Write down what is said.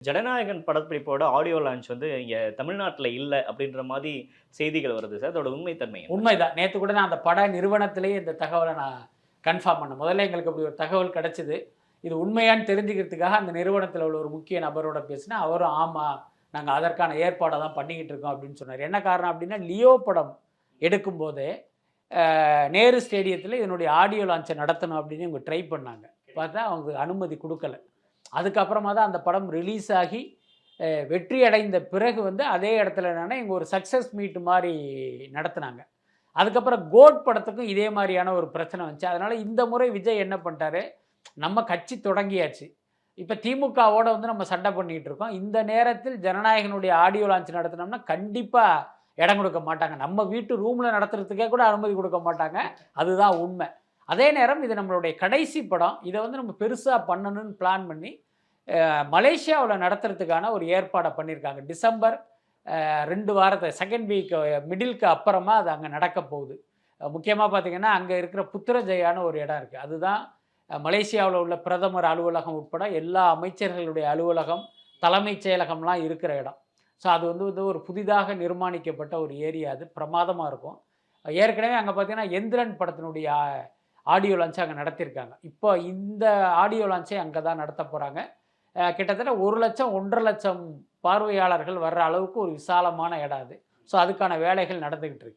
Jananayagan படப்பிடிப்போட audio launch வந்து இங்க தமிழ்நாட்டுல இல்ல அப்படின்ற மாதிரி செய்திகள் வருது சார். அதோட உண்மைத்தன்மை என்ன? உண்மைதான். நேத்து கூட நான் அந்த பட நிறுவனத்திலேயே இந்த தகவல நான் கன்ஃபார்ம் பண்ணேன். முதல்ல எங்களுக்கு அப்படி ஒரு தகவல் கிடைச்சது. இது உண்மையான்னு தெரிஞ்சுக்கிறதுக்காக அந்த நிறுவனத்தில உள்ள ஒரு முக்கிய நபரோட பேசினேன். அவரும் ஆமா, நாங்க அதற்கான ஏற்பாட தான் பண்ணிக்கிட்டு இருக்கோம் அப்படின்னு சொன்னாரு. என்ன காரணம் அப்படின்னா, லியோ படம் எடுக்கும்போதே நேரு ஸ்டேடியத்தில இதனுடைய ஆடியோ லான்ச்ச நடத்தணும் அப்படின்னு இவங்க ட்ரை பண்ணாங்க. பார்த்தா அவங்க அனுமதி குடுக்கல. அதுக்கப்புறமா தான் அந்த படம் ரிலீஸ் ஆகி வெற்றி அடைந்த பிறகு வந்து அதே இடத்துல என்னன்னா இங்கே ஒரு சக்ஸஸ் மீட் மாதிரி நடத்துனாங்க. அதுக்கப்புறம் கோட் படத்துக்கும் இதே மாதிரியான ஒரு பிரச்சனை வந்துச்சு. அதனால் இந்த முறை விஜய் என்ன பண்ணிட்டாரு, நம்ம கட்சி தொடங்கியாச்சு, இப்போ திமுகவோட வந்து நம்ம சண்டை பண்ணிகிட்டு இருக்கோம், இந்த நேரத்தில் ஜனநாயகனுடைய ஆடியோ லான்ச் நடத்தினோம்னா கண்டிப்பாக இடம் கொடுக்க மாட்டாங்க, நம்ம வீட்டு ரூமில் நடத்துறதுக்கே கூட அனுமதி கொடுக்க மாட்டாங்க. அதுதான் உண்மை. அதே நேரம் இது நம்மளுடைய கடைசி படம், இதை வந்து நம்ம பெருசாக பண்ணணும்னு பிளான் பண்ணி மலேசியாவில் நடத்துறதுக்கான ஒரு ஏற்பாடை பண்ணியிருக்காங்க. டிசம்பர் 2 வாரத்தை செகண்ட் வீக் மிடிலுக்கு அப்புறமா அது அங்கே நடக்க போகுது. முக்கியமாக பார்த்திங்கன்னா அங்கே இருக்கிற புத்திரஜயான்னு ஒரு இடம் இருக்குது. அதுதான் மலேசியாவில் உள்ள பிரதமர் அலுவலகம் உட்பட எல்லா அமைச்சர்களுடைய அலுவலகம், தலைமைச் செயலகம்லாம் இருக்கிற இடம். ஸோ அது வந்து ஒரு புதிதாக நிர்மாணிக்கப்பட்ட ஒரு ஏரியா. அது பிரமாதமாக இருக்கும். ஏற்கனவே அங்கே பார்த்திங்கன்னா எந்திரன் படத்தினுடைய ஆடியோ லான்ச்சை அங்கே நடத்தியிருக்காங்க. இப்போ இந்த ஆடியோ லான்ச்சை அங்கே தான் நடத்த போகிறாங்க. கிட்டத்தட்ட 1 லட்சம் 1.5 லட்சம் பார்வையாளர்கள் வர்ற அளவுக்கு ஒரு விசாலமான இடம் அது. ஸோ அதுக்கான வேலைகள் நடந்துக்கிட்டு இருக்கு.